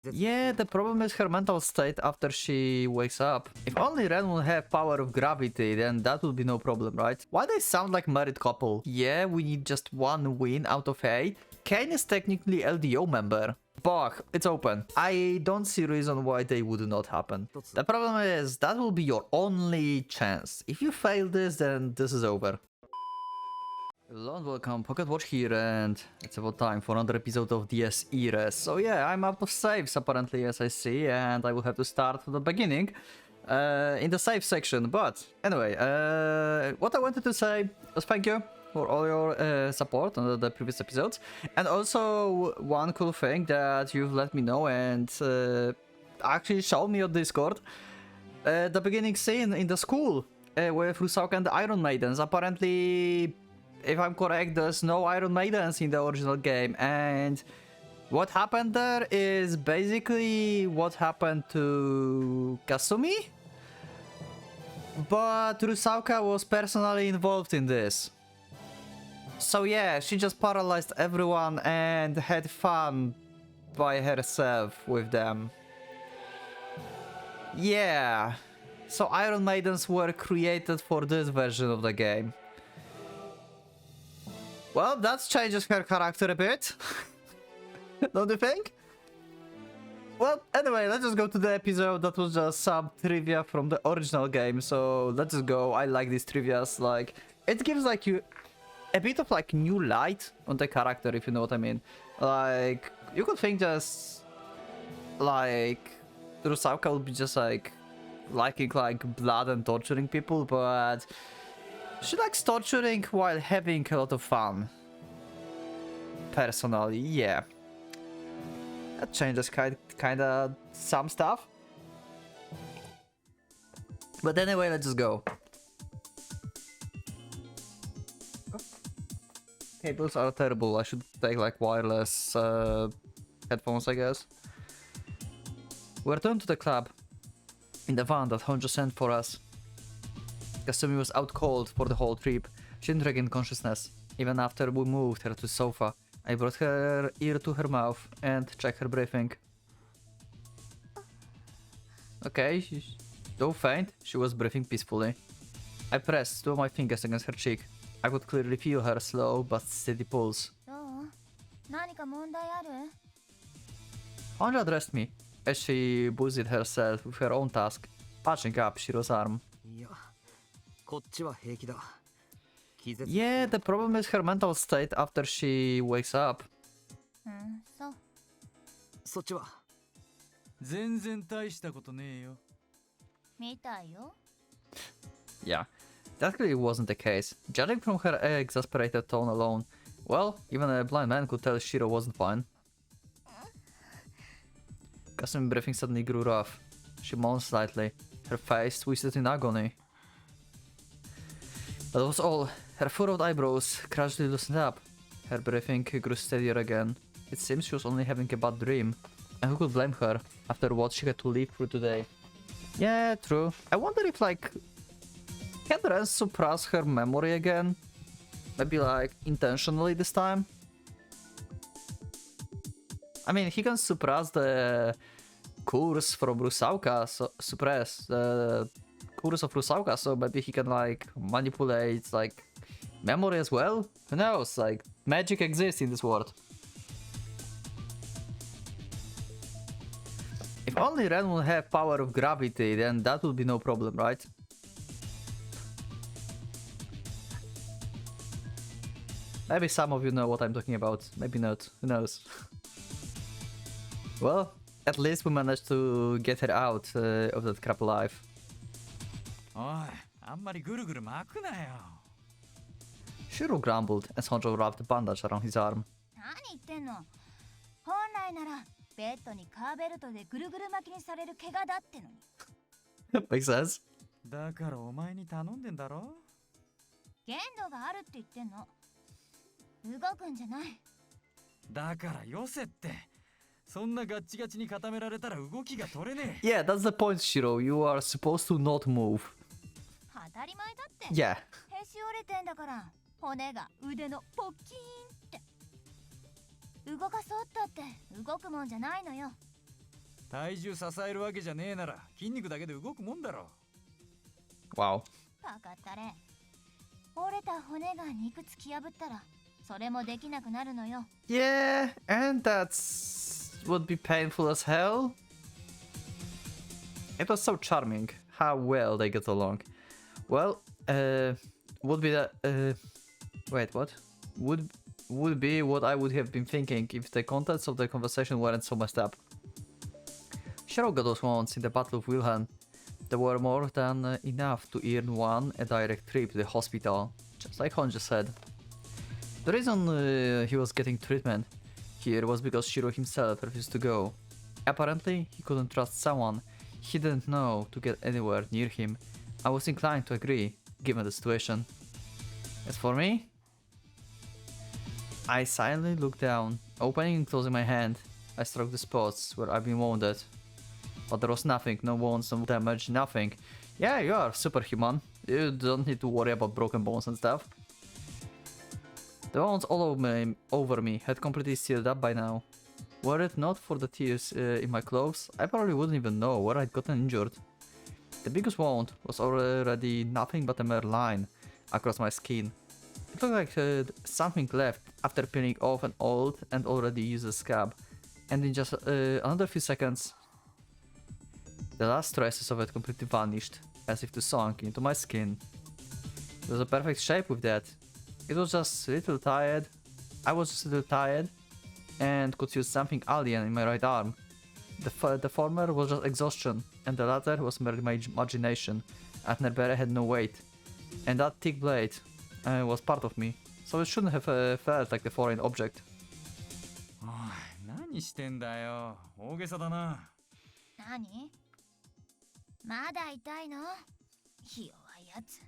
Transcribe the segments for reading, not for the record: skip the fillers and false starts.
Yeah, the problem is her mental state after she wakes up. If only Ren would have power of gravity, then that would be no problem, right? Why they sound like married couple? Yeah, we need just one win out of 8. Kane is technically LDO member. Bach, it's open. I don't see reason why they would not happen. The problem is, that will be your only chance. If you fail this, then this is over. Hello and welcome, PocketWatch here, and it's about time for another episode of DS irae. So yeah, I'm out of saves apparently, as I see, and I will have to start from the beginning in the save section. But anyway, what I wanted to say was thank you for all your support on the previous episodes, and also one cool thing that you've let me know and actually showed me on Discord, the beginning scene in the school with Rusauka and the Iron Maidens. Apparently, if I'm correct, there's no Iron Maidens in the original game, and what happened there is basically what happened to Kasumi, but Rusauka was personally involved in this. So yeah, she just paralyzed everyone and had fun by herself with them. Yeah, so Iron Maidens were created for this version of the game. Well, that changes her character a bit. Don't you think? Well, anyway, let's just go to the episode. That was just some trivia from the original game, so let's just go. I like these trivias, like, it gives like you a bit of like new light on the character, if you know what I mean. Like, you could think just like Rusauka would be just like liking like blood and torturing people, but she likes torturing while having a lot of fun. Personally, yeah. That changes kinda some stuff. But anyway, let's just go. Cables are terrible. I should take like wireless headphones, I guess. We returned to the club in the van that Honjo sent for us. Kasumi was out cold for the whole trip. She didn't regain consciousness. Even after we moved her to the sofa, I brought her ear to her mouth and checked her breathing. Okay, though faint, she was breathing peacefully. I pressed two of my fingers against her cheek. I could clearly feel her slow but steady pulse. Honjo addressed me as she busied herself with her own task. Patching up Shiro's arm. Yeah, the problem is her mental state after she wakes up. Yeah, that really wasn't the case. Judging from her exasperated tone alone, well, even a blind man could tell Shiro wasn't fine. Kasumi's breathing suddenly grew rough. She moaned slightly, her face twisted in agony. That was all. Her furrowed eyebrows gradually loosened up. Her breathing grew steadier again. It seems she was only having a bad dream. And who could blame her after what she had to live through today? Yeah, true. I wonder if, like, can Ren suppress her memory again? Maybe, like, intentionally this time? I mean, he can suppress the curse from Rusauka, so suppress the curse of Rusauka, so maybe he can like manipulate like memory as well. Who knows? Like, magic exists in this world. If only Ren would have power of gravity, then that would be no problem, right? Maybe some of you know what I'm talking about, maybe not, who knows. Well, at least we managed to get her out of that crap alive. Shiro grumbled as Honjo wrapped the bandage around his arm. Makes sense. Yeah, that's the point, Shiro. You are supposed to not move. Yeah. 体重支えるわけじゃねえなら筋肉だけで動くもんだろ。 Wow. バカったれ。折れた骨が肉突き破ったらそれもできなくなるのよ。 Yeah, and that's would be painful as hell. It was so charming how well they get along. Well, would be that wait, what? Would be what I would have been thinking if the contents of the conversation weren't so messed up. Shiro got those wounds in the Battle of Wilhelm. They were more than enough to earn one a direct trip to the hospital, just like Honjo said. The reason he was getting treatment here was because Shiro himself refused to go. Apparently, he couldn't trust someone he didn't know to get anywhere near him. I was inclined to agree, given the situation. As for me, I silently looked down, opening and closing my hand. I struck the spots where I've been wounded. But there was nothing, no wounds, no damage, nothing. Yeah, you are superhuman. You don't need to worry about broken bones and stuff. The wounds all over me had completely sealed up by now. Were it not for the tears in my clothes, I probably wouldn't even know where I'd gotten injured. The biggest wound was already nothing but a mere line across my skin. It looked like something left after peeling off an old and already used scab, and in just another few seconds, the last traces of it completely vanished, as if to sunk into my skin. It was a perfect shape with that. It was just a little tired. I was just a little tired, and could use something alien in my right arm. The former was just exhaustion, and the latter was merely my imagination, as Nerbere had no weight. And that thick blade was part of me, so it shouldn't have felt like a foreign object. おい、何してんだよ。大げさだな。何？まだ痛いの？ひ弱いやつ。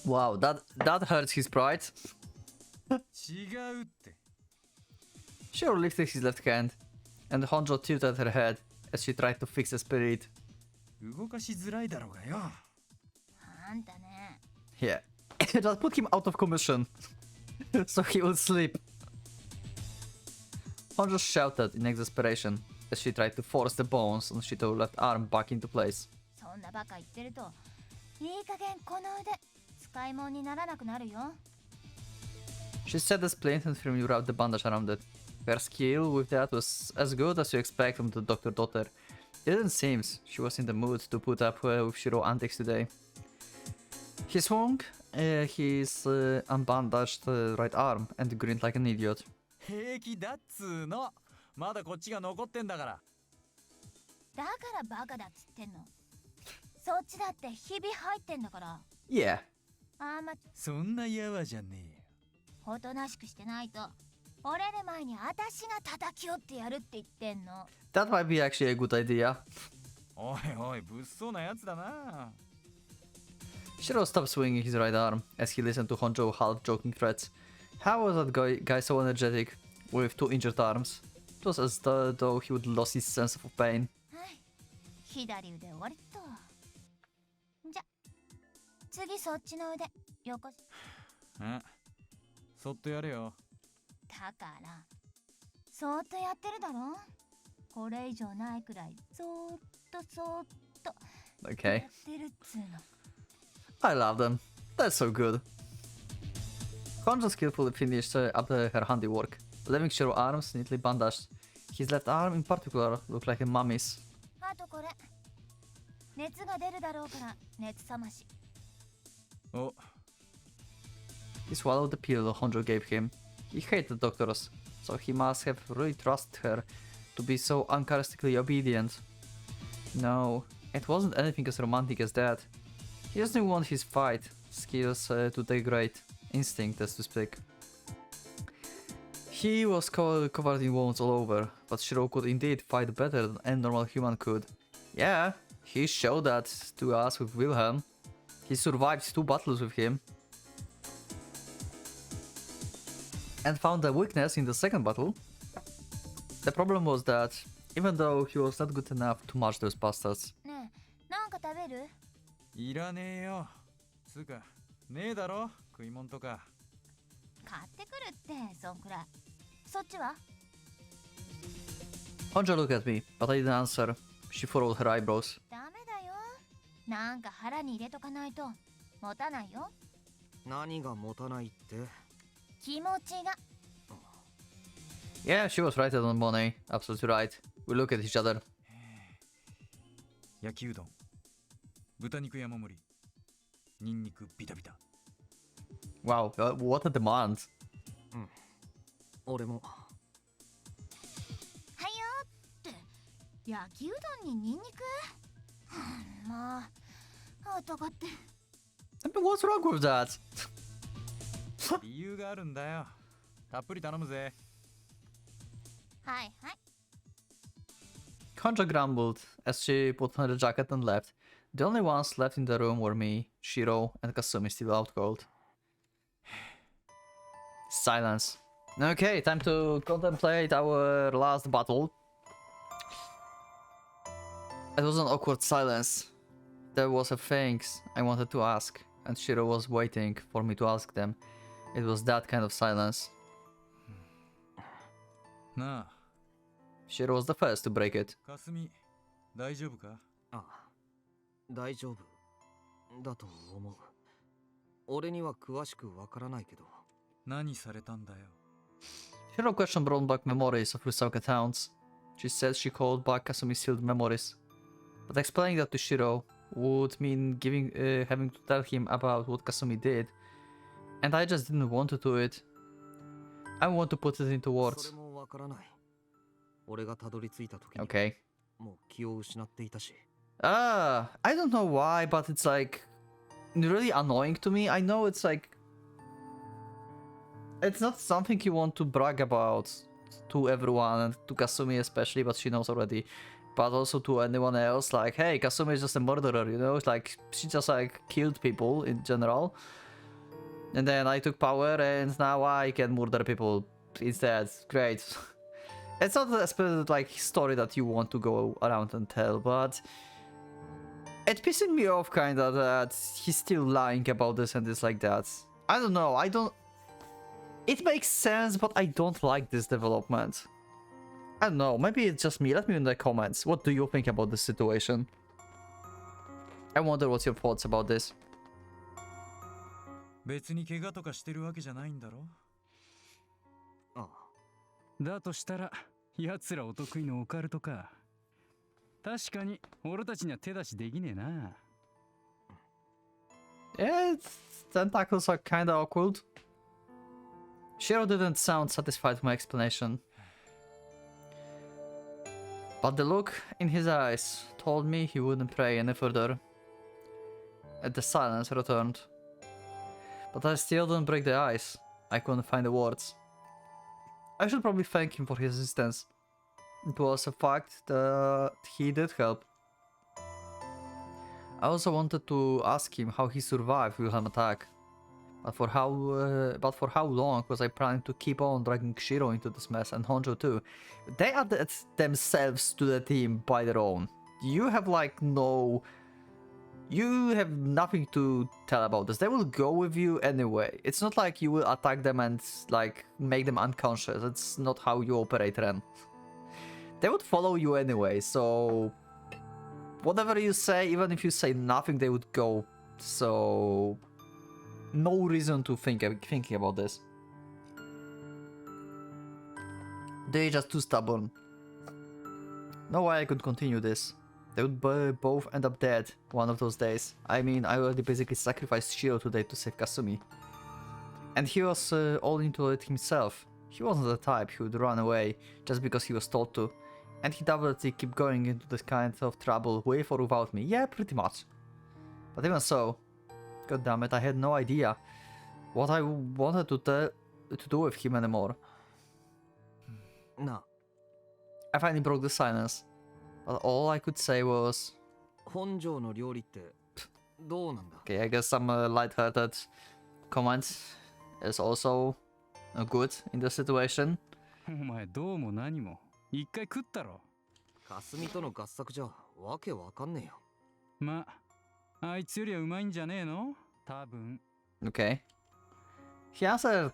Wow, that hurts his pride. 違うって。 Shiro lifted his left hand, and Honjo tilted her head as she tried to fix the spirit. 動かしづらいだろうがよ。あんたね。Yeah, just put him out of commission, so he will sleep. Honjo shouted in exasperation as she tried to force the bones on Shito's left arm back into place. そんなバカ言ってると、いい加減この腕使い物にならなくなるよ。She set the splint and firmly wrapped the bandage around it. Her skill with that was as good as you expect from the doctor daughter. It didn't seem she was in the mood to put up with Shiro antics today. He swung his unbandaged right arm and grinned like an idiot. 平気だっつーの。まだこっちが残ってんだから。だからバカだっつってんの。そっちだってひび入ってんだから。Yeah. あんまそんなやわじゃねえよ。おとなしくしてないと、折れる前に私が叩き折ってやるって言ってんの。That might be actually a good idea. おいおい、物騒なやつだな。Shiro stopped swinging his right arm as he listened to Honjo half-joking threats. How was that guy so energetic with two injured arms? It was as though he would lost his sense of pain. はい。左腕終わりっと。じゃ、次そっちの腕、よこし。あ、そっとやれよ。だから、そーっとやってるだろ。これ以上ないくらい、そーっと、や Okay. ってるっつーの。I love them. That's so good. Honjo skillfully finished up her handiwork, leaving Shiro's arms neatly bandaged. His left arm in particular looked like a mummy's. あとこれ。熱が出るだろうから熱冷まし。お、He swallowed the pill Honjo gave him. He hated doctors, so he must have really trusted her to be so uncharacteristically obedient. No, it wasn't anything as romantic as that. He just didn't want his fight skills to degrade, instinct as to speak. He was covered in wounds all over, but Shiro could indeed fight better than any normal human could. Yeah, he showed that to us with Wilhelm. He survived 2 battles with him. And found a weakness in the second battle. The problem was that, even though he was not good enough to match those bastards. ねえ、なんか食べる？いらねえよ。つうか、ねえだろ食い物とか。買ってくるって、そんくらい。そっちは？ Honjo looked at me, but I didn't answer. She furrowed her eyebrows. ダメだよ。なんか腹に入れとかないと持たないよ。何が持たないって？気持ちが。Yeah, she was right on money. Absolutely right. We look at each other. 焼きうどん、豚肉山盛り、ニンニクビタビタ。 Wow, what a demand. 俺も。はいよって焼きうどんにニンニク。まあ男って。I mean, what's wrong with that? 理由があるんだよ。たっぷり頼むぜ。はいはい。Honjo grumbled as she put on her jacket and left. The only ones left in the room were me, Shiro, and Kasumi, still out cold. Silence. Okay, time to contemplate our last battle. It was an awkward silence. There was a things I wanted to ask, and Shiro was waiting for me to ask them. It was that kind of silence. なあ、 Shiro was the first to break it. かすみ、大丈夫か？あ、大丈夫だと思う。俺には詳しくわからないけど。何されたんだよ。 Shiro questioned brought back memories of Rusauka towns. She said she called back Kasumi's sealed memories. But explaining that to Shiro would mean having to tell him about what Kasumi did. And I just didn't want to do it. I want to put it into そ words. れもわからない。俺がたどり着いた時に Okay. もう気を失っていたし。I don't know why, but it's like really annoying to me. I know it's like it's not something you want to brag about to everyone and to Kasumi especially, but she knows already. But also to anyone else, like, hey, Kasumi is just a murderer, you know? It's like she just like killed people in general. And then I took power and now I can murder people instead. Great. It's not a specific like story that you want to go around and tell, but it's pissing me off kinda that he's still lying about this and this like that. I don't know, it makes sense, but I don't like this development. I don't know, maybe it's just me. Let me know in the comments. What do you think about this situation? I wonder what's your thoughts about this. 別に怪我とかしてるわけじゃないんだろ？ああ。だとしたら、奴らお得意のオカルトか。確かに、俺たちには手出しできねえな。Yeah, tentacles are kinda awkward. Shiro didn't sound satisfied with my explanation. But the look in his eyes told me he wouldn't pray any further. And the silence returned. But I still didn't break the ice. I couldn't find the words. I should probably thank him for his assistance. It was a fact that he did help. I also wanted to ask him how he survived Wilhelm attack. But for how long was I planning to keep on dragging Shiro into this mess, and Honjo too? They added themselves to the team by their own. You have nothing to tell about this. They will go with you anyway. It's not like you will attack them and like make them unconscious. It's not how you operate, Ren. They would follow you anyway, so whatever you say, even if you say nothing, they would go. So no reason to thinking about this. They're just too stubborn. No way I could continue this. They would both end up dead one of those days. I mean, I already basically sacrificed Shiro today to save Kasumi. And he was all into it himself. He wasn't the type who would run away just because he was told to. And he'd definitely keep going into this kind of trouble with or without me. Yeah, pretty much. But even so, god damn it, I had no idea what I wanted to do with him anymore. な、 I finally broke the silence. But all I could say was... 本庄の料理ってどうなんだ？ Okay, I guess some light-hearted comments is also good in the situation. お前どうも何も一回食ったろ。霞との合作じゃわけわかんねえよ。まあ、あいつよりはうまいんじゃねえの？多分。Okay. He answered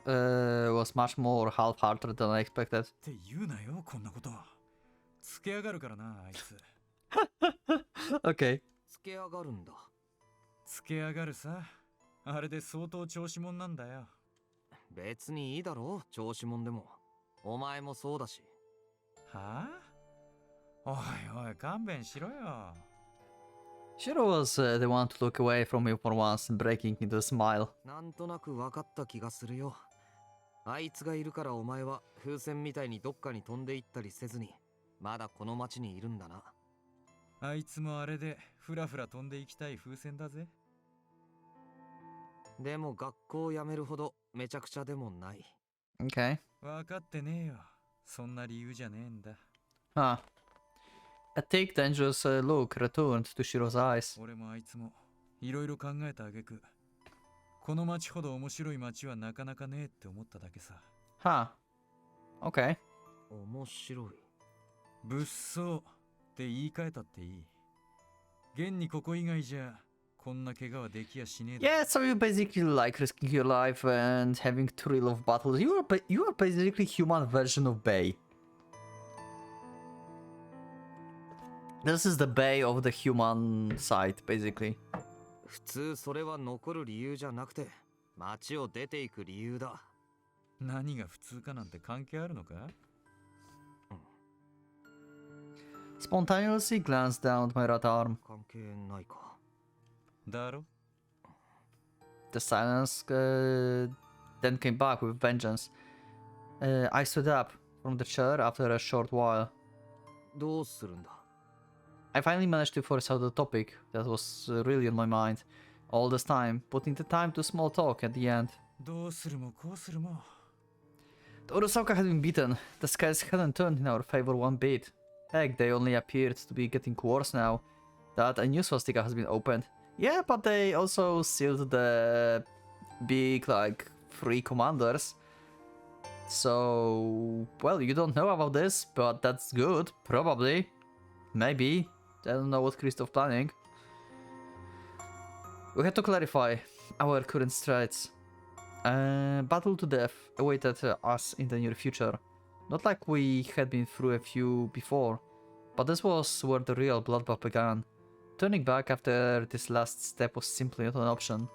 was much more half-hearted than I expected. って言うなよ、こんなこと。つけ上がるからな、あいつ。Okay. つけ上がるんだ。つけ上がるさ。あれで相当調子者なんだよ。別にいいだろ、調子者でも。お前もそうだし。はあ、おいおい、勘弁しろよ。Shiro was the one to look away from me for once, breaking into a smile. なんとなく分かった気がするよ。あいつがいるからお前は風船みたいにどっかに飛んでいったりせずに、まだこの町にいるんだな。あいつもあれでふらふら飛んでいきたい風船だぜ。でも学校を辞めるほどめちゃくちゃでもない。Okay. 分かってねえよ。そんな理由じゃねえんだ。Huh. A thick, dangerous look returned to Shiro's eyes. 俺もあいつもいろいろ考えた挙句、この町ほど面白い町はなかなかねえって思っただけさ。Huh. Okay. 面白い。物騒って言い換えたっていい。現にここ以外じゃこんな怪我はできやしねえだろ。 Yeah, so you basically like risking your life and having thrill of battles. You are basically human version of Bay. This is the Bay of the human side, basically. 普通それは残る理由じゃなくて、町を出ていく理由だ。何が普通かなんて関係あるのか？ Spontaneously glanced down at my right arm. 関係ないか。だろ？ The silence then came back with vengeance. I stood up from the chair after a short while. どうするんだ？ I finally managed to force out the topic that was really on my mind all this time, putting the time to small talk at the end. どうするもこうするも。 The Urusaka had been beaten. The skies hadn't turned in our favor one bit. Heck, they only appeared to be getting worse now that a new swastika has been opened. Yeah, but they also sealed the big, like, 3 commanders. So, well, you don't know about this, but that's good, probably. Maybe. I don't know what Christoph planning. We had to clarify our current strides. Battle to death awaited us in the near future. Not like we had been through a few before, but this was where the real bloodbath began. Turning back after this last step was simply not an option.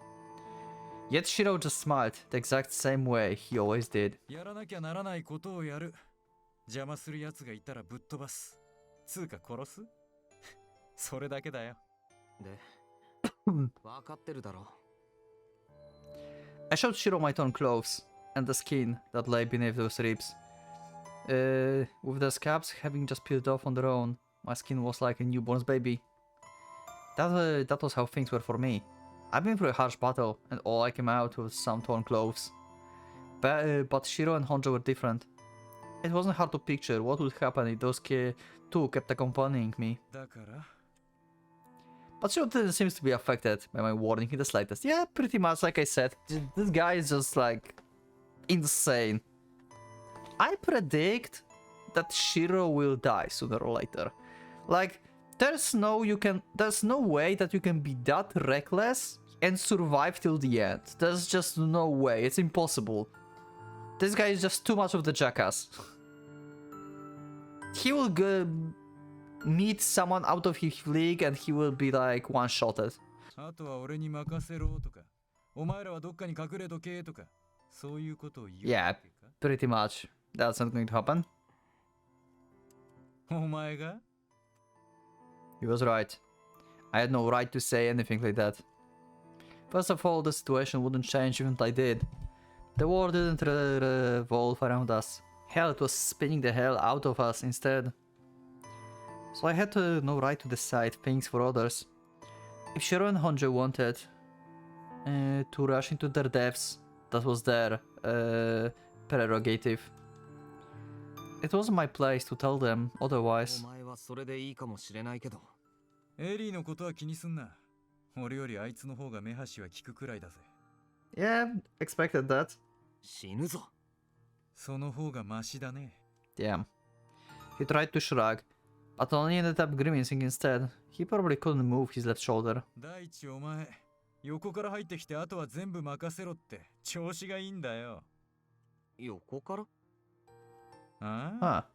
Yet Shiro just smiled the exact same way he always did. やらなきゃならないことをやる。邪魔する奴がいたらぶっ飛ばす。つうか殺す？それだけだよ。で、分かってるだろ。I showed Shiro my torn clothes and the skin that lay beneath those ribs. With the scabs having just peeled off on their own, my skin was like a newborn's baby. That was how things were for me. I've been through a harsh battle, and all I came out with some torn clothes. But Shiro and Honjo were different. It wasn't hard to picture what would happen if those two kept accompanying me. だから But Shiro didn't seem to be affected by my warning in the slightest. Yeah, pretty much like I said, this guy is just like insane. I predict that Shiro will die sooner or later. Like, there's no way that you can be that reckless and survive till the end. There's just no way. It's impossible. This guy is just too much of the jackass. He will meet someone out of his league and he will be like one-shotted. あとは俺に任せろとか、お前らはどっかに隠れとけとか、そういうことを言う Yeah, わけか？ pretty much. That's not going to happen. お前が？ He was right. I had no right to say anything like that. First of all, the situation wouldn't change even if I did. The war didn't revolve around us. Hell, it was spinning the hell out of us instead. So I had no right to decide things for others. If Shiro and Honjo wanted to rush into their deaths, that was their prerogative. It wasn't my place to tell them otherwise. お前はそれでいいかもしれないけど。エリーのことは気にすんな。俺よりあいつの方が目端は利くくらいだぜ。Yeah, expected that. 死ぬぞ。その方がマシだね。Damn. He tried to shrug, but only ended up grimacing instead. He probably couldn't move his left shoulder. 第一お前、横から入ってきてあとは全部任せろって調子がいいんだよ。横から？ああ、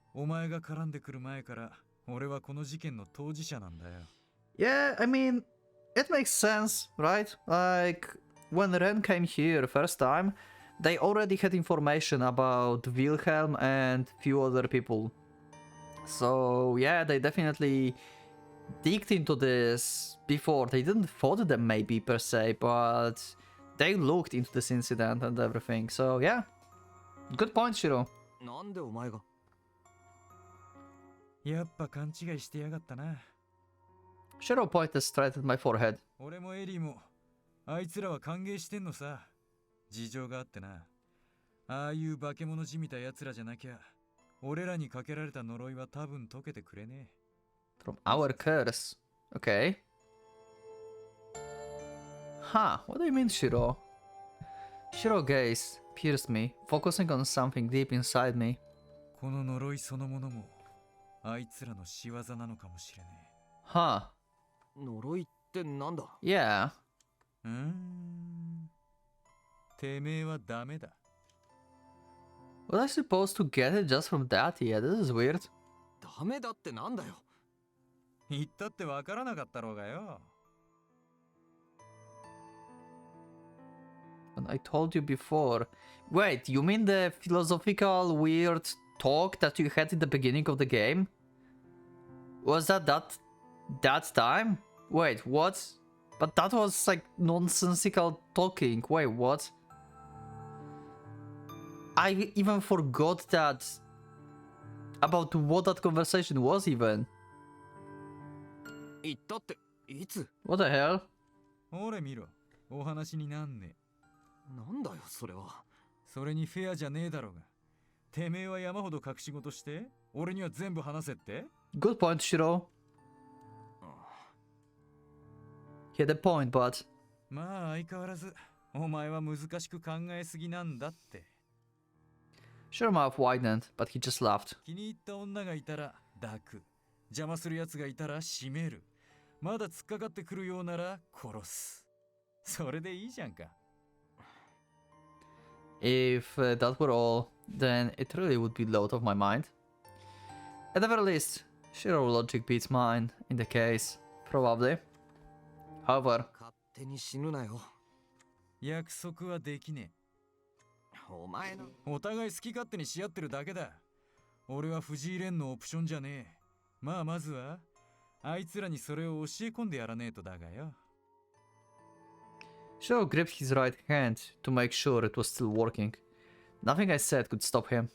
Huh. お前が絡んでくる前から俺はこの事件の当事者なんだよ。 Yeah, I mean, it makes sense, right? Like, when Ren came here first time, they already had information about Wilhelm and few other people. So, yeah, they definitely digged into this before. They didn't follow them maybe per se, but they looked into this incident and everything. So, yeah, good point, Shiro. なんでお前が？やっぱ勘違いしてやがったな。 Shiro pointed straight at my forehead. 俺もエリーもあいつらは歓迎してんのさ。事情があってな。ああいう化け物じみたやつらじゃなきゃ俺らにかけられた呪いは多分解けてくれねえ。 From our curse. Okay. Huh, what do you mean, Shiro? Shiro gaze pierced me, focusing on something deep inside me. この呪いそのものもあいつらの仕業なのかもしれね Huh. 呪いってなんだ？ Yeah. え。てめえはダメだ。 Was I supposed to get it just from that? Yeah, this is weird. ダメだってなんだよ。言ったってわからなかったろうがよ。 And I told you before. Wait, you mean the philosophical weird talk that you had in the beginning of the game? Was that time? Wait, what? But that was like nonsensical talking. Wait, what? I even forgot that about what that conversation was even. 言ったっていつ？ What the hell? ほれ見ろ、お話になんねえ。なんだよそれは。それにフェアじゃねえだろうが。てめえは山ほど隠し事して俺には全部話せって。 Good point, Shiro. He had a point, but まあ相変わらずお前は難しく考えすぎなんだって。 Shiro mouth widened, but he just laughed. 気に入った女がいたら抱く、邪魔する奴がいたら締める、まだ突っかかってくるようなら殺す。それでいいじゃんか。 If that were all, then it really would be out of my mind. At the very least, Shiro logic beats mine in the case, probably. However, 勝手に死ぬなよ。約束はできねお前の。え。お互い好き勝手にし合ってるだけだ。俺は藤井蓮のオプションじゃねえ。まあまずはあいつらにそれを教え込んでやらねえとだがよ。 Shiro gripped his right hand to make sure it was still working. Nothing I said could stop him.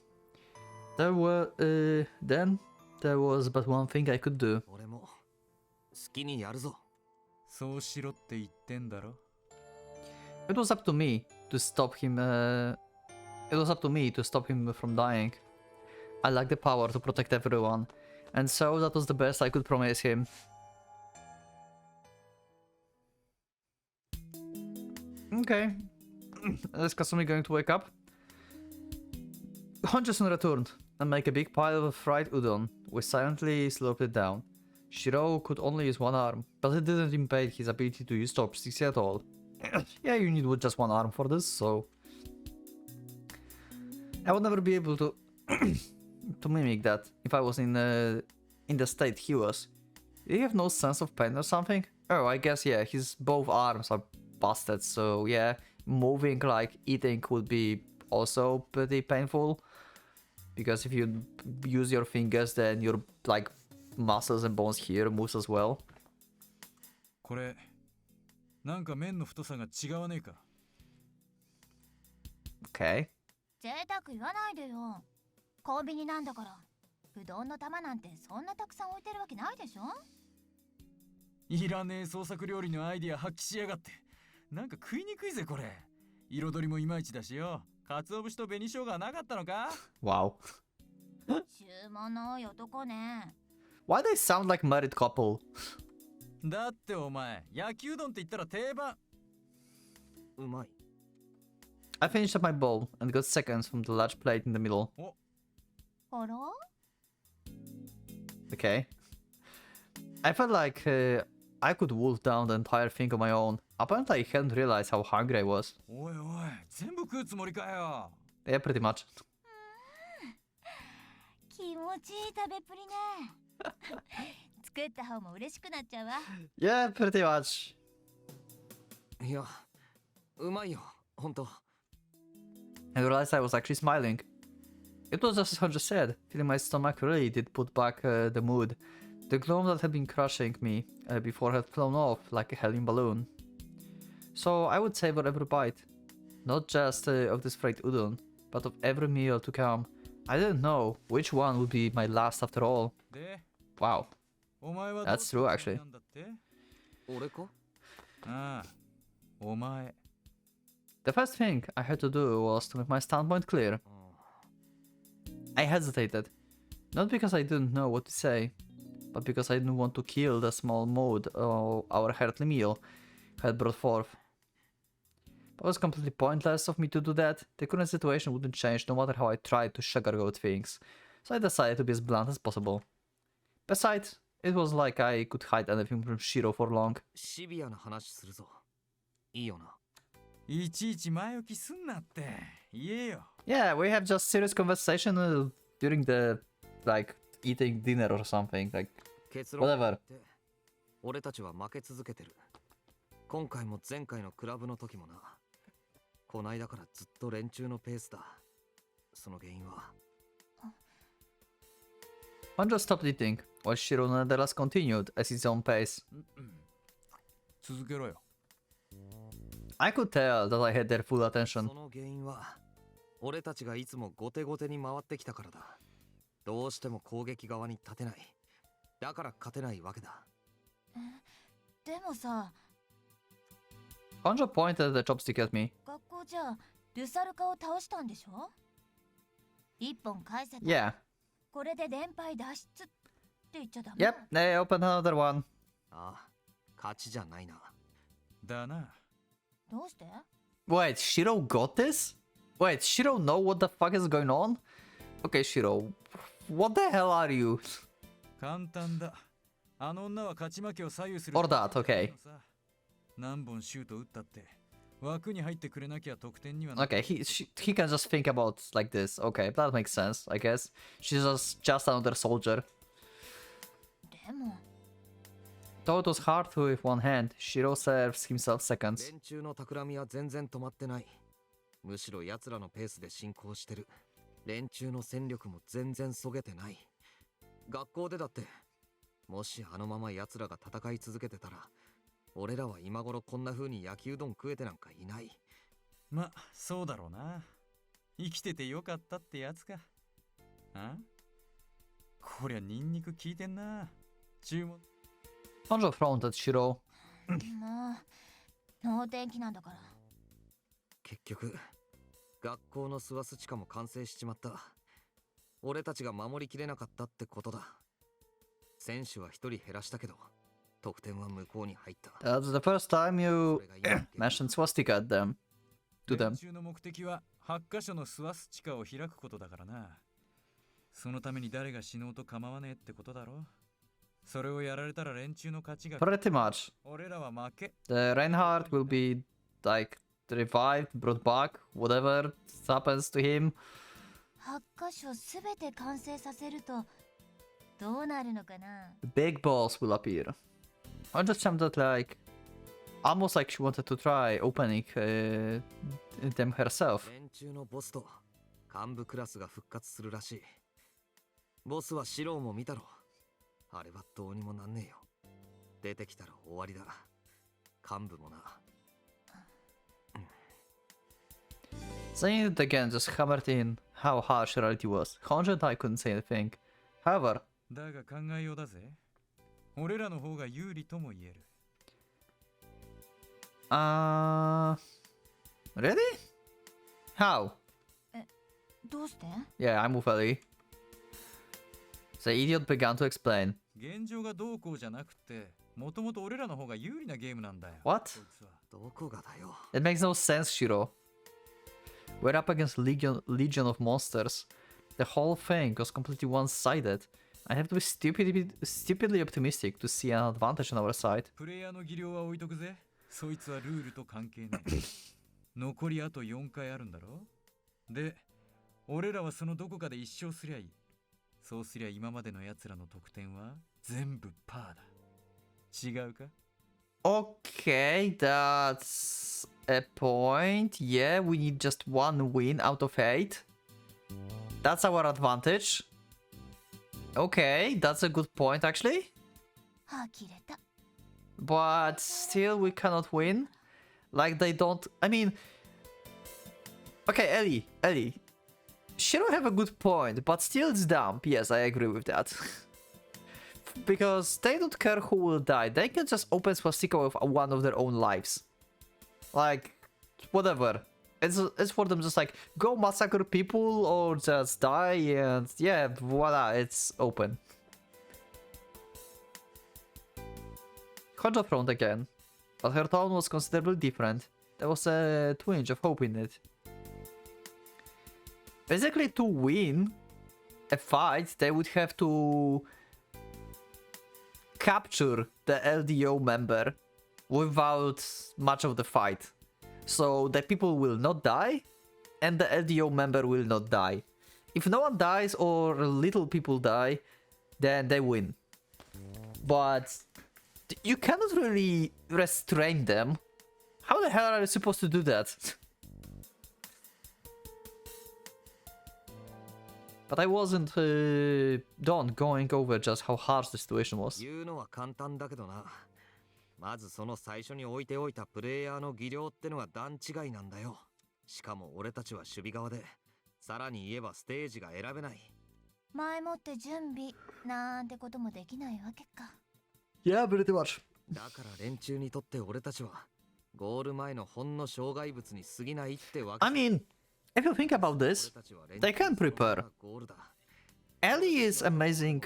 Then there was but one thing I could do. 俺も好きにやるぞ。そうしろって言ってんだろ。 It was up to me to stop him. It was up to me to stop him from dying. I lacked the power to protect everyone, and so that was the best I could promise him. Okay. Is Kasumi going to wake up? Honjasun returned and make a big pile of fried udon. We silently slurped it down. Shiro could only use one arm, but it didn't impede his ability to use chopsticks at all. Yeah, you need just one arm for this, so... I would never be able to to mimic that if I was in the state he was. Did he have no sense of pain or something? Oh, I guess yeah, his both arms are busted, so yeah, moving like eating would be also pretty painful. Because if you use your fingers, then your like muscles and bones here moves as well. これなんか麺の太さが違わねえか。 Okay. 贅沢言わないでよ。コンビニなんだから。うどんの玉なんてそんなたくさん置いてるわけないでしょ。いらねえ創作料理のアイディア発揮しやがって。なんか食いにくいぜこれ。彩りもいまいちだしよ。鰹節と紅生姜はなかったのか？ Wow. 注文の多い男ね。 Why they sound like married couple? だってお前焼きうどんって言ったら定番。うまい。I finished up my bowl and got seconds from the large plate in the middle. あら？ Okay. I felt like I could wolf down the entire thing on my own. Apparently I hadn't realized how hungry I was. おいおい全部食うつもりかよ。 Yeah, pretty much. 気持ちいい食べっぷりね。作った方も嬉しくなっちゃうわ。Yeah, pretty much. いや、うまいよ、ほんと。I realized I was actually smiling. It was just as Hunter said, feeling my stomach really did put back the mood. The gloom that had been crushing me before had flown off like a helium balloon. So I would savor every bite, not just of this fried udon, but of every meal to come. I didn't know which one would be my last after all. で、 Wow, お前は that's true actually. なんだって？俺か？ああ、お前。 The first thing I had to do was to make my standpoint clear. I hesitated, not because I didn't know what to say, but because I didn't want to kill the small mood our heartly meal had brought forth. But it was completely pointless of me to do that. The current situation wouldn't change no matter how I tried to sugarcoat things, so I decided to be as blunt as possible. Besides, it was like I could hide anything from Shiro for long. シビアな話するぞ。いいよな。いちいち前置きすんなって言えよ。 Yeah, we have just serious conversation during the, like, eating dinner or something, like, 結論 whatever. って俺たちは負け続けてる。今回も前回のクラブの時もな。こないだからずっと連中のペースだ。その原因は。Hanjo stopped eating, while Shiro nonetheless continued at his own pace. 続けろよ。 I could tell that I had their full attention. その原因は俺たちがいつも後手後手に回ってきたからだ。どうしても攻撃側に立てない。だから勝てないわけだ。でもさ、 Hanjo pointed the chopstick at me. 学校じゃルサルカを倒したんでしょ？一本返せた。 Yeah. これで連敗脱出って言っちゃダメ。 Yep, they opened another one. ああ、勝ちじゃないな。だな。どうして？ Wait, Shiro got this? Wait, Shiro know what the fuck is going on? Okay, Shiro, what the hell are you? 簡単だ。あの女は勝ち負けを左右する。 Or that, okay. 何本シュート打ったって枠に入ってくれなきゃ得点にはな。 Okay, he can just think about like this. Okay, that makes sense, I guess. She's just another soldier. でも Though it was hard to with one hand, Shiro serves himself seconds. 連中の企みは全然止まってない。むしろ奴らのペースで進行してる。連中の戦力も全然そげてない。学校でだって、もしあのまま奴らが戦い続けてたら、俺らは今頃こんな風に焼きうどん食えてなんかいない。ま、そうだろうな。生きててよかったってやつか。あ？こりゃニンニク効いてんな。注文。 Hanjo frowned at Shiro. もう能天気なんだから。結局、学校のスワス地下も完成しちまった。俺たちが守りきれなかったってことだ。選手は一人減らしたけど、得点は向こうに入った。That's the first time you mentioned swastika at them. To 練 them. 習の目的は8カ所のスワス地下を開くことだからな。そのために誰が死のうと構わねえってことだろ。それをやられたら連中の勝ちが。 Pretty much. 俺らは負け。 The Reinhardt will be like revived, brought back, whatever happens to him. 8箇所すべて完成させるとどうなるのかな？ The big boss will appear. I just jumped like almost like she wanted to try opening them herself. 連中のボスと幹部クラスが復活するらしい。ボスはシローも見たろ。あれはどうにもなんねえよ。出てきたら終わりだ。幹部もな。Saying it again just hammered in how harsh reality was. Hanjo and I couldn't say anything. However, だが考えようだぜ。俺らの方が有利とも言える。 really? How? どうして？ Yeah, I move early. The idiot began to explain. 現状がどうこうじゃなくて、もともと俺らの方が有利なゲームなんだよ。 What? こいつは。どこがだよ。 It makes no sense, Shiro. We're up against legion of monsters. The whole thing was completely one-sided. I have to be stupidly optimistic to see an advantage on our side. プレイヤーの技量は置いとくぜ。そいつはルールと関係ない。残りあと4回あるんだろ。で、俺らはそのどこかで一勝すりゃいい。そうすりゃ今までの奴らの得点は全部パーだ。違うか？ Okay, that's a point. Yeah, we need just one win out of 8. That's our advantage. Okay, that's a good point actually. 呆れた。 But still we cannot win. Like they don't... I mean... Okay, Ellie. She don't have a good point, but still it's dumb. Yes, I agree with that. Because they don't care who will die. They can just open swastika with one of their own lives. Like, whatever. It's for them just like, go massacre people or just die and yeah, voila, it's open. Hojo front again. But her tone was considerably different. There was a twinge of hope in it. Basically, to win a fight, they would have to capture the LDO member without much of the fight. So the people will not die, and the LDO member will not die. If no one dies or little people die, then they win. But you cannot really restrain them. How the hell are you supposed to do that? But I wasn't done going over just how harsh the situation was. 言うのは簡単だけどな。まずその最初に置いておいたプレイヤーの技量ってのが段違いなんだよ。しかも俺たちは守備側で、さらに言えばステージが選べない。前もって準備なんてこともできないわけか。Yeah, pretty much. だから連中にとって俺たちはゴール前のほんの障害物に過ぎないってわけ。 I mean, if you think about this, they can prepare. Ellie is amazing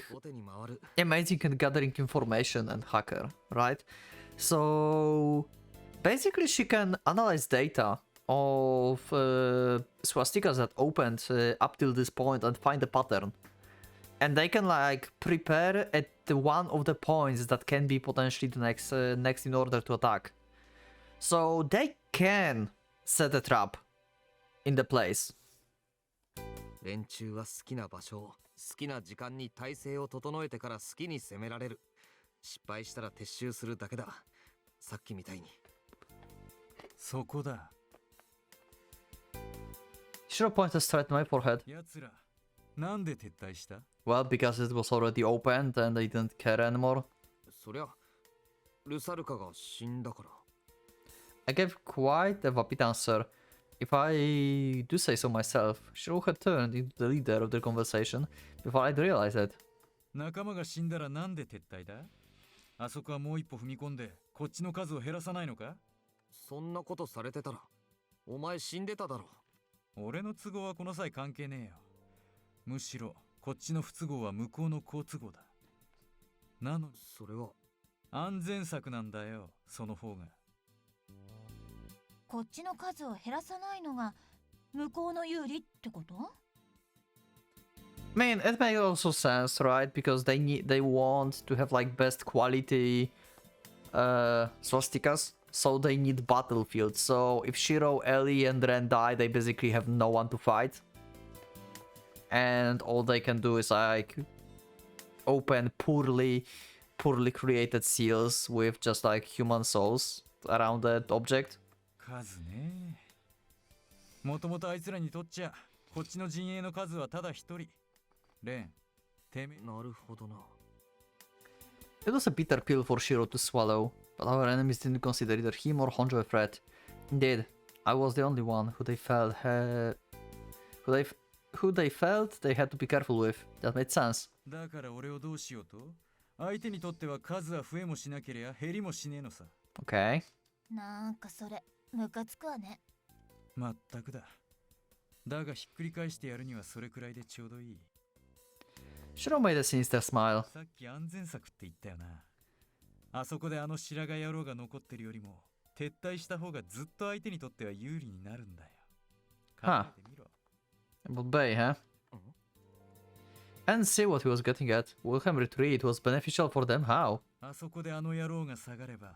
at gathering information and hacker, right? So basically she can analyze data of swastikas that opened up till this point and find a pattern. And they can like prepare at one of the points that can be potentially the next in order to attack. So they can set a trap in the place. 連中は好きな場所を好きな時間に体勢を整えてから好きに攻められる。失敗したら撤収するだけだ。さっきみたいに。そこだ。Should have pointed straight at my forehead. 奴ら、なんで撤退した？ Well, because it was already opened and they didn't care anymore. そりゃ、ルサルカが死んだから。I gave quite a vapid answer. If I do say so myself, Shiro had turned into the leader of the conversation before I'd realized it. 仲間が死んだらなんで撤退だ？あそこはもう一歩踏み込んで、こっちの数を減らさないのか？そんなことされてたら、お前死んでただろ。俺の都合はこの際関係ねえよ。むしろ、こっちの不都合は向こうの好都合だ。なのに、それは安全策なんだよ、その方が。こっちの数を減らさないのが向こうの有利ってこと？ I mean, it makes also sense, right? Because they want to have like best quality swastikas, so they need battlefields. So if Shiro, Ellie, and Ren die, they basically have no one to fight, and all they can do is like open poorly created seals with just like human souls around that object. 数ね。もともとあいつらにとっちゃ、こっちの陣営の数はただ一人。レン、てめえ。なるほどな。It was a bitter pill for Shiro to swallow, but our enemies didn't consider either him or Honjo a threat. Indeed, I was the only one who they felt they had to be careful with. That made sense. だから俺をどうしようと？相手にとっては数は増えもしなければ減りもしねえのさ。Okay. なんかそれムカつくわね。まったくだ。だがひっくり返してやるにはそれくらいでちょうどいい。Shiro made a sinister smile. さっき安全策って言ったよな。あそこであの白髪野郎が残ってるよりも撤退した方がずっと相手にとっては有利になるんだよ。考えてみろ。But Bay, huh? And see what he was getting at. Wilhelm retreat was beneficial for them. How? あそこであの野郎が下がれば、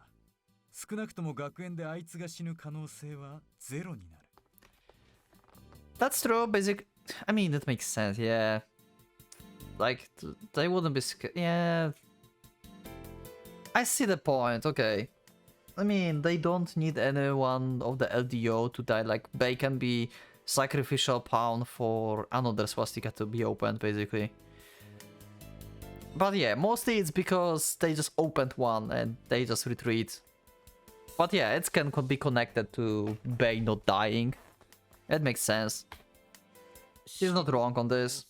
少なくとも学園であいつが死ぬ可能性はゼロになる。That's true, basic. I mean, that makes sense, yeah. Like, they wouldn't be scared. Yeah. I see the point, okay. I mean, they don't need anyone of the LDO to die. Like, they can be sacrificial pawn for another swastika to be opened, basically. But yeah, mostly it's because they just opened one and they just retreat. But yeah, it can be connected to Bay not dying. It makes sense. She's not wrong on this.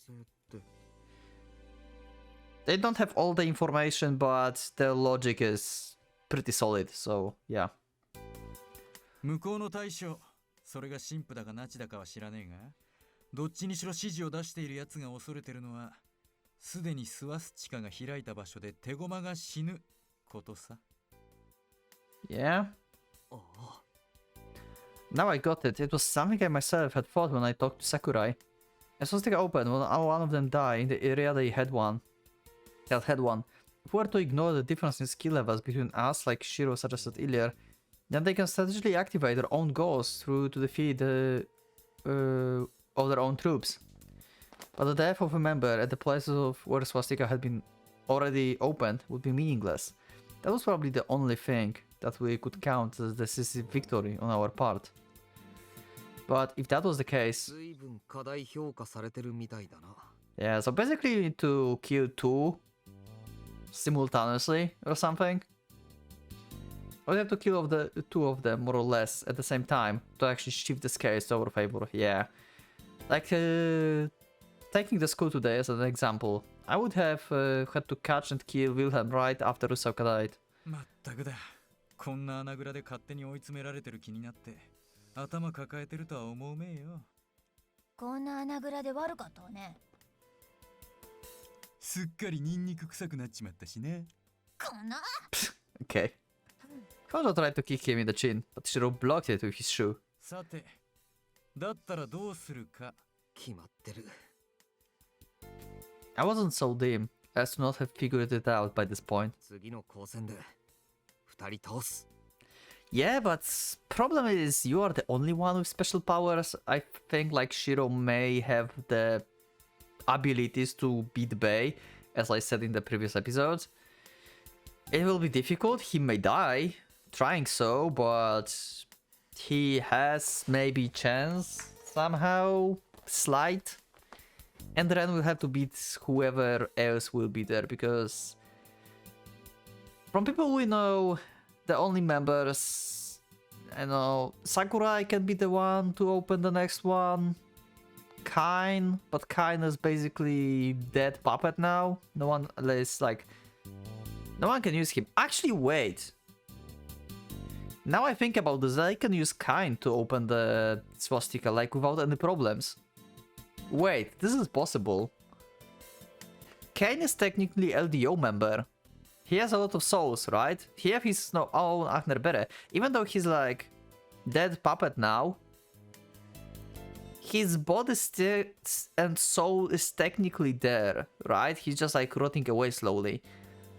They don't have all the information, but their logic is pretty solid, so yeah. 向こうの大将、それが神父だかナチだかは知らねえが、どっちにしろ指示を出している奴が恐れてるのは、すでにスワスチカが開いた場所で手駒が死ぬことさ。Yeah. Now I got it. It was something I myself had thought when I talked to Sakurai. A swastika opened when one of them died in the area they had one. If we were to ignore the difference in skill levels between us, like Shiro suggested earlier, then they can strategically activate their own goals through to defeat of their own troops. But the death of a member at the place of where swastika had been already opened would be meaningless. That was probably the only thing that we could count as a decisive victory on our part. But if that was the case... Yeah, so basically you need to kill two simultaneously or something. Or you have to kill two of them more or less at the same time to actually shift the scales to our favor. Yeah. Like, taking the school today as an example, I would have had to catch and kill Wilhelm right after Rusaka died. まったくだ。こんな穴蔵で勝手に追い詰められてる気になって頭抱えてるとは思うめえよ。こんな穴蔵で悪かったわね。すっかりニンニク臭くなっちまったしね。こんな Okay. Kojo tried to kick him in the chin, but Shiro blocked it with his shoe. さて、だったらどうするか。決まってる。I wasn't so dim as to not have figured it out by this point. 次の交戦で二人倒す。Yeah, but problem is you are the only one with special powers. I think like Shiro may have the abilities to beat Bei, as I said in the previous episodes. It will be difficult, he may die trying so, but he has maybe chance somehow, slight. And Ren will have to beat whoever else will be there, because from people we know, the only members, I know, Sakurai can be the one to open the next one. Kain, but Kain is basically dead puppet now. No one is like, no one can use him. Actually, wait. Now I think about this, I can use Kain to open the swastika like without any problems. Wait, this is possible. Kain is technically LDO member. He has a lot of souls, right? He has his own Agnerbere. Even though he's like dead puppet now, his body and soul is technically there, right? He's just like rotting away slowly.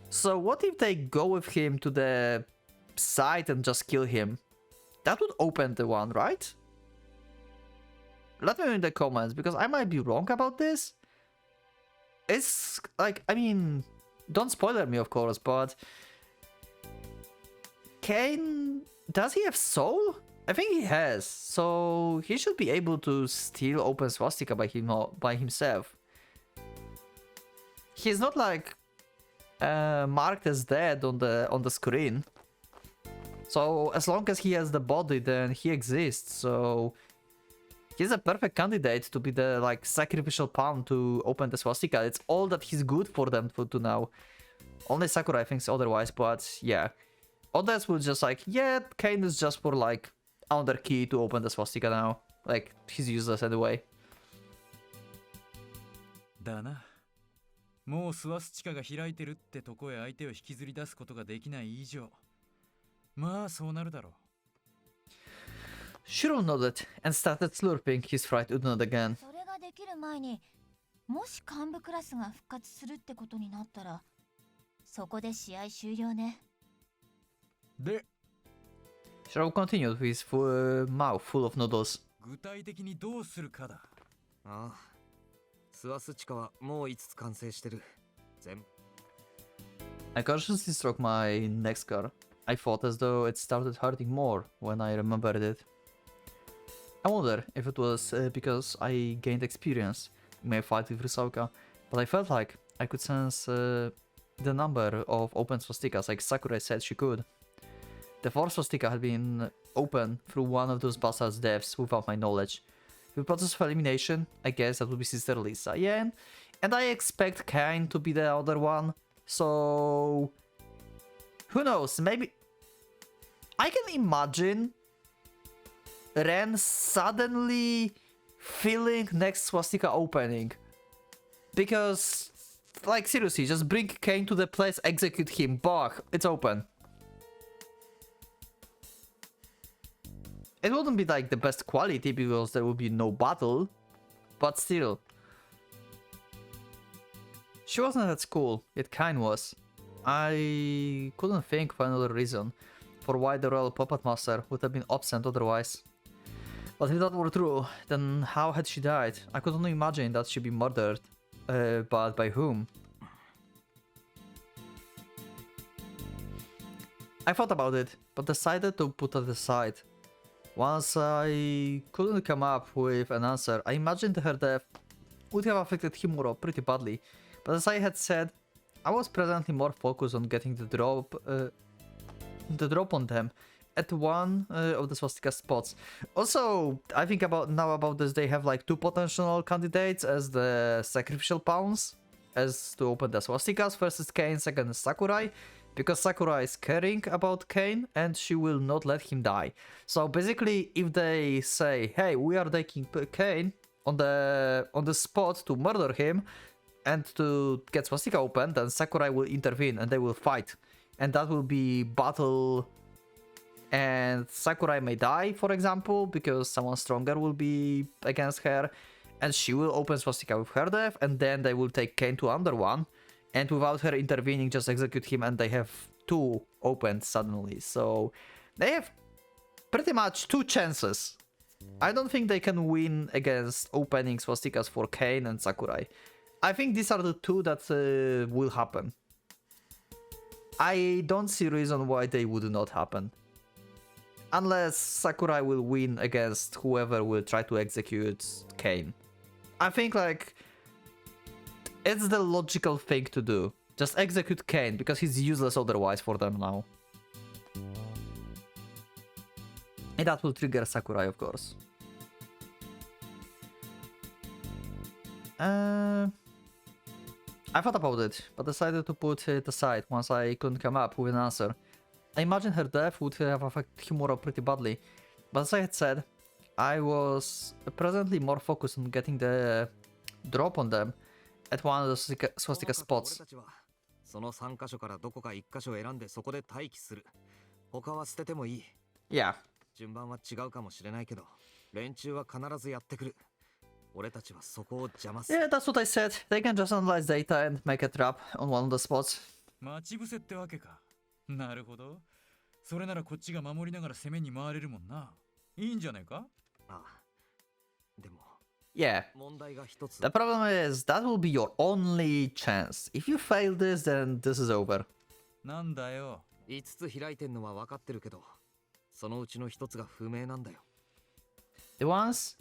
So what if they go with him to the side and just kill him? That would open the one, right? Let me know in the comments, because I might be wrong about this. It's like, I mean, don't spoiler me of course, but Kain, does he have soul? I think he has, so he should be able to still open swastika by himself. He's not like marked as dead on the screen. So as long as he has the body, then he exists. So he's a perfect candidate to be the like sacrificial pawn to open the swastika. It's all that he's good for them to now. Only Sakurai thinks otherwise, but yeah. Others will just like, yeah, Kain is just for like another key to open the swastika now. Like, he's useless anyway. だな。もうスワスチカが開いてるってとこへ相手を引きずり出すことができない以上、まあそうなるだろう。Shiro nodded and started slurping his fried udon again. それができる前に、もし幹部クラスが復活するってことになったら、そこで試合終了ね。で、Shiro continued with his mouth full of noodles. 具体的にどうするかだ。ああ、スワスチカはもう5つ完成してる。全 I consciously stroked my neck scar. I felt as though it started hurting more when I remembered it. I wonder if it was because I gained experience in my fight with Rusauka, but I felt like I could sense the number of open swastikas like Sakurai said she could. The fourth swastika had been open through one of those bastards' deaths without my knowledge. With the process of elimination, I guess that would be Sister Lisa. Yeah, and I expect Kain to be the other one. So who knows? Maybe I can imagine Ren suddenly feeling next swastika opening. Because, like, seriously, just bring Kain to the place, execute him, bach, it's open. It wouldn't be like the best quality because there would be no battle, but still. She wasn't at school, yet Kain was. I couldn't think of another reason for why the royal puppet master would have been absent otherwise. But if that were true, then how had she died? I could only imagine that she'd be murdered. But by whom? I thought about it, but decided to put it aside. Once I couldn't come up with an answer, I imagined her death would have affected Himuro pretty badly. But as I had said, I was presently more focused on getting the drop on them at one of the swastika spots. Also, I think about this, they have like two potential candidates as the sacrificial pawns as to open the swastikas. First is Kain, second is Sakurai, because Sakurai is caring about Kain and she will not let him die. So basically, if they say, hey, we are taking Kain on the spot to murder him and to get swastika open, then Sakurai will intervene and they will fight, and that will be battle. And Sakurai may die, for example, because someone stronger will be against her, and she will open swastika with her death, and then they will take Kain to under one, and without her intervening, just execute him, and they have two opened suddenly. So they have pretty much two chances. I don't think they can win against opening swastikas for Kain and Sakurai. I think these are the two that will happen. I don't see reason why they would not happen. Unless Sakurai will win against whoever will try to execute Kain. I think, like, it's the logical thing to do. Just execute Kain, because he's useless otherwise for them now. And that will trigger Sakurai, of course. I thought about it, but decided to put it aside once I couldn't come up with an answer. I imagine her death would have affected Himuro pretty badly, but as I had said, I was presently more focused on getting the drop on them at one of the swastika spots. その3箇所からどこか1箇所選んでそこで待機する。他は捨ててもいい。Yeah. 順番は違うかもしれないけど、連中は必ずやってくる。俺たちはそこを邪魔する。 Yeah, that's what I said. They can just analyze data and make a trap on one of the spots. 待ち伏せってわけか。なるほど。それならこっちが守りながら攻めに回れるもんな。いいんじゃないか？ああ。でも。 Yeah. 問題が一つ。 The problem is that will be your only chance. If you fail this, then this is over. なんだよ。5つ開いてんのは分かってるけど、そのうちの1つが不明なんだよ。 The ones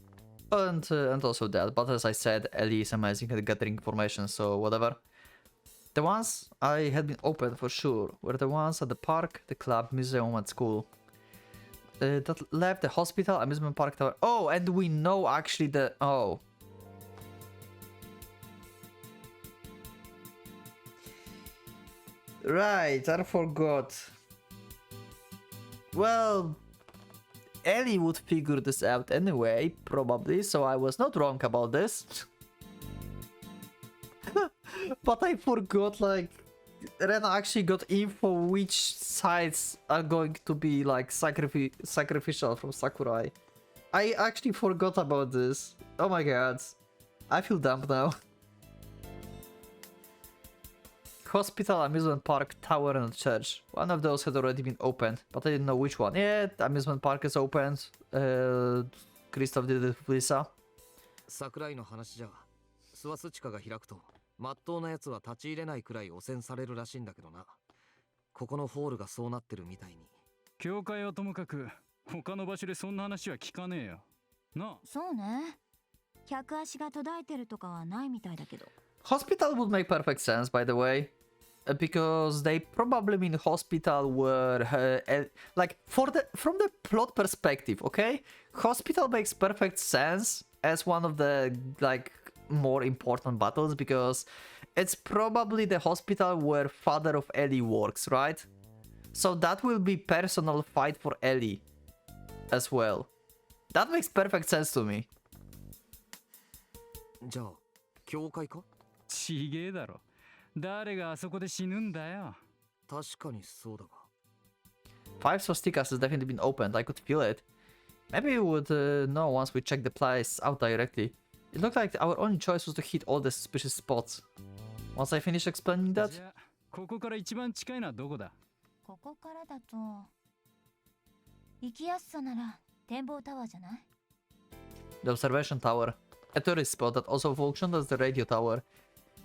and also that, but as I said, Ellie is amazing at gathering information, so whatever. The ones I had been open for sure were the ones at the park, the club, museum, and school. That left the hospital, amusement park tower. Oh, and we know actually the... Oh. Right, I forgot. Well, Ellie would figure this out anyway, probably, so I was not wrong about this. But I forgot, like, Ren actually got info which sides are going to be, like, sacrificial from Sakurai. I actually forgot about this. Oh my god. I feel dumb now. Hospital, amusement park, tower, and church. One of those had already been opened, but I didn't know which one. Yeah, the amusement park is opened. Christoph did it with Lisa. 桜井の話じゃ、スワス地下が開くと、まっとうなやつは立ち入れないくらい汚染されるらしいんだけどな。ここのホールがそうなってるみたいに。教会はともかく他の場所でそんな話は聞かねえよなあ。そうね。客足が途絶えてるとかはないみたいだけど。 Hospital would make perfect sense, by the way. Because they probably mean hospital where, like, from the plot perspective, okay? Hospital makes perfect sense as one of the, like, more important battles because it's probably the hospital where father of Ellie works, right? So that will be personal fight for Ellie as well. That makes perfect sense to me. じゃあ、教会か？ちげえだろ。誰があそこで死ぬんだよ。確かにそうだが。 Five swastikas has definitely been opened, I could feel it. Maybe we would know once we check the place out directly. It looked like our only choice was to hit all the suspicious spots. Once I finish explaining that... じゃあここから一番近いのはどこだ？ここからだと行きやすさなら展望タワーじゃない？ The observation tower. A tourist spot that also functioned as the radio tower.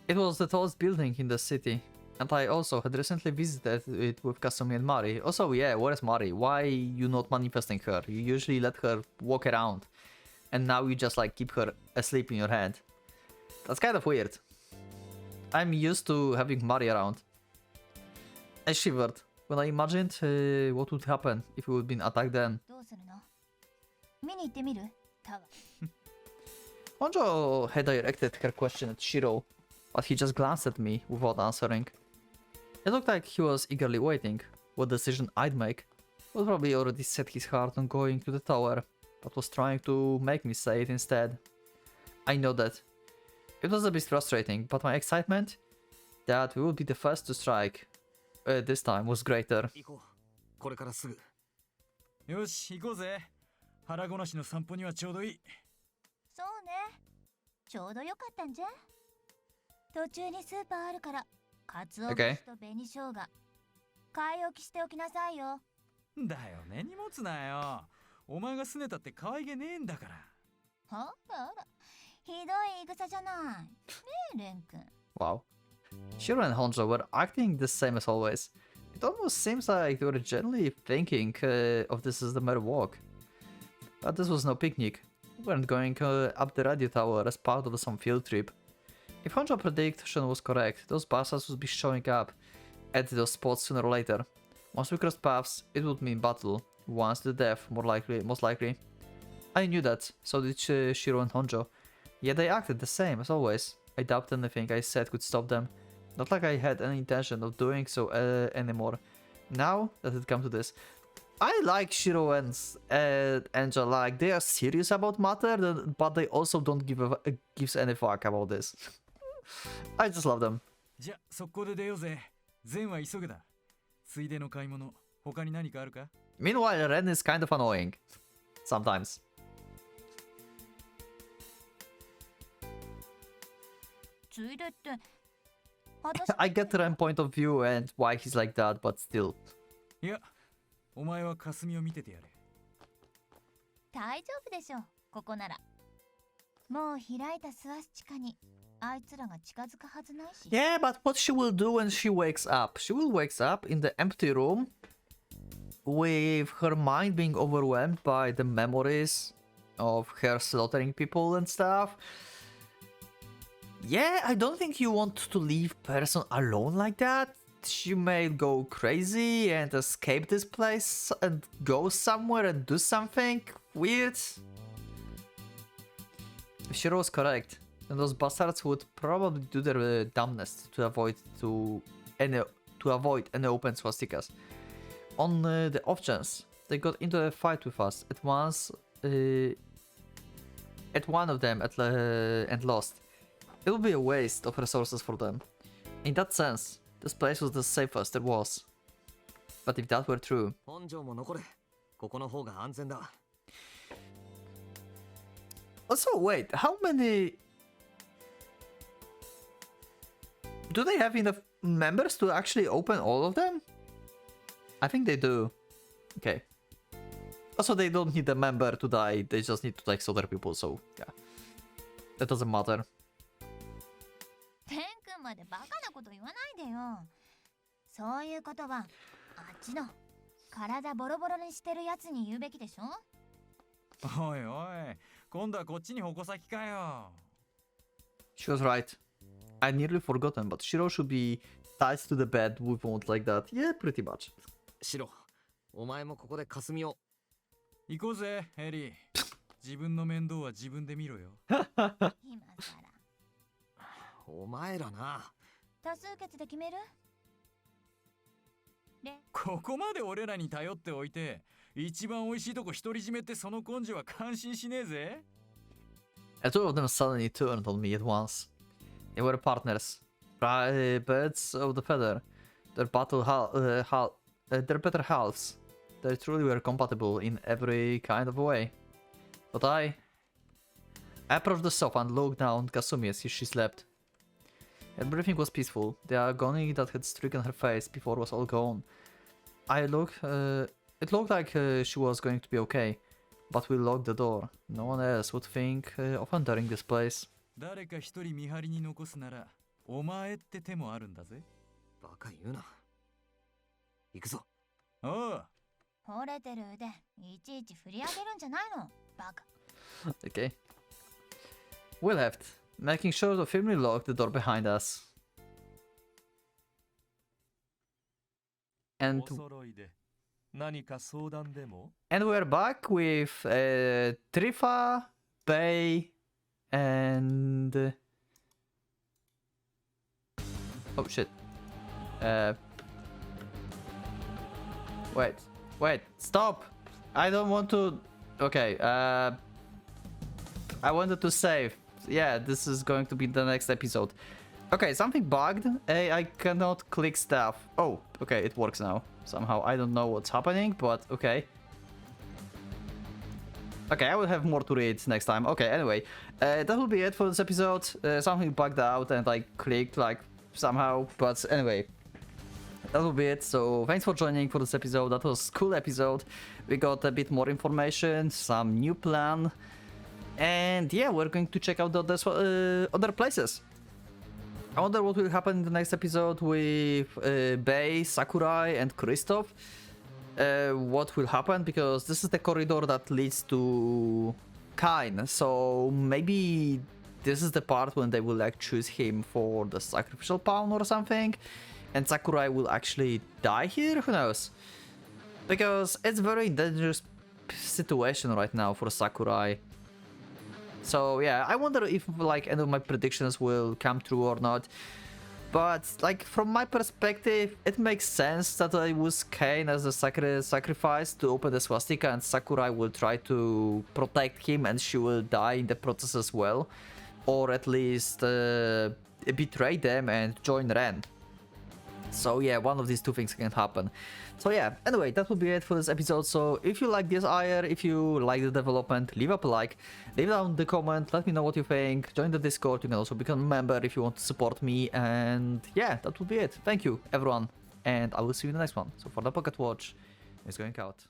It was the tallest building in the city. And I also had recently visited it with Kasumi and Mari. Also, yeah, where's Mari? Why you not manifesting her? You usually let her walk around. And now you just like keep her asleep in your hand. That's kind of weird. I'm used to having Mari around. I shivered when I imagined what would happen if we would been attacked then. どうするの？見に行ってみる？タワー。 Honjo had directed her question at Shiro, but he just glanced at me without answering. It looked like he was eagerly waiting what decision I'd make. Would probably already set his heart on going to the tower, but was trying to make me say it instead. I know that. It was a bit frustrating, but my excitement that we would be the first to strike this time was greater. 行こう。これからすぐ。よし行こうぜ。腹ごなしの散歩にはちょうどいい。そうね。ちょうどよかったんじゃ。途中にスーパーあるから、カツオ節と紅生姜。買い置きしておきなさいよ。だよね、荷物なよ。お前が拗ねたって可愛げねえんだから。はあら、ひどい言い草じゃない。ねえ、レン君。Wow. Shiro and Honjo were acting the same as always. It almost seems like they were genuinely thinking of this as the mere walk. But this was no picnic. We weren't going up the radio tower as part of some field trip. If Honjo's prediction was correct, those bastards would be showing up at those spots sooner or later. Once we crossed paths, it would mean battle. Once to death, most likely. I knew that, so did Shiro and Honjo. Yet they acted the same as always. I doubt anything I said could stop them. Not like I had any intention of doing so anymore. Now that it come to this, I like Shiro and Angel. Like they are serious about matter, but they also don't gives any fuck about this. I just love them. じゃあ速攻で出ようぜ。善は急ぐだ。ついでの買い物、他に何かあるか？ Meanwhile, Ren is kind of annoying. Sometimes. ついでって。私 I get Ren's point of view and why he's like that, but still. いや、お前は霞を見ててやれ。大丈夫でしょ。ここなら。もう開いたスワスチカにあいつらが近づくはずないし。Yeah, but what she will do when she wakes up? She will wake up in the empty room with her mind being overwhelmed by the memories of her slaughtering people and stuff. Yeah, I don't think you want to leave person alone like that. She may go crazy and escape this place and go somewhere and do something weird. If Shiro was correct, then those bastards would probably do their damnedest to avoid any open swastikas. On the off chance they got into a fight with us at once, at one of them and lost, it would be a waste of resources for them. In that sense, this place was the safest there was. But if that were true, 本庄も残れ。ここの方が安全だ。 also wait, how many? Do they have enough members to actually open all of them? I think they do. Okay. Also, they don't need a member to die, they just need to like other people, so yeah. That doesn't matter. までバカなこと言わないでよ。そういうことはあっちの体ボロボロにしてるやつに言うべきでしょ。おいおい、今度はこっちに矛先かよ。 She was right. I nearly forgotten, but Shiro should be tied to the bed with wounds like that. Yeah, pretty much. シロ、お前もここで霞を。行こうぜエリー。自分の面倒は自分で見ろよ。今さらお前らな。多数決で決める？ここまで俺らに頼っておいて、一番美味しいとこ独り占めってその根性は感心しねえぜ。The two of them suddenly turned on me at once. They were partners, birds of the feather. Their their better halves. They truly were compatible in every kind of way. But I approached the sofa and looked down at Kasumi as she slept. Her breathing was peaceful. The agony that had stricken her face before was all gone. It looked like she was going to be okay, but we locked the door. No one else would think of entering this place. 誰か一人見張りに残すなら、お前って手もあるんだぜ。バカ言うな。行くぞ。おう。惚れてる腕いちいち振り上げるんじゃないのバカ。Okay. We left, making sure to firmly lock the door behind us. And we're back with Trifa, Bay, and oh shit. Wait, stop! I don't want to. Okay, I wanted to save. Yeah, this is going to be the next episode. Okay, something bugged. I cannot click stuff. Oh, okay, it works now. Somehow, I don't know what's happening, but okay. Okay, I will have more to read next time. Okay, anyway, that will be it for this episode. Something bugged out and I clicked like somehow, but anyway. That will be it. So thanks for joining for this episode. That was a cool episode. We got a bit more information, some new plan, and yeah, we're going to check out the other places. I wonder what will happen in the next episode with Bei, Sakurai, and Christoph. What will happen, because this is the corridor that leads to Kain, so maybe this is the part when they will like choose him for the sacrificial pawn or something, and Sakurai will actually die here. Who knows? Because it's a very dangerous situation right now for Sakurai. So yeah, I wonder if like any of my predictions will come true or not. But like from my perspective, it makes sense that I use Kain as a sacrifice to open the swastika, and Sakurai will try to protect him and she will die in the process as well. Or at least betray them and join Ren. So yeah, one of these two things can happen. So yeah, anyway, that will be it for this episode. So if you like this ire, if you like the development, leave up a like, leave down the comment, let me know what you think, join the Discord, you can also become a member if you want to support me, and yeah, that will be it. Thank you everyone, and I will see you in the next one. So for the Pocket Watch, it's going out.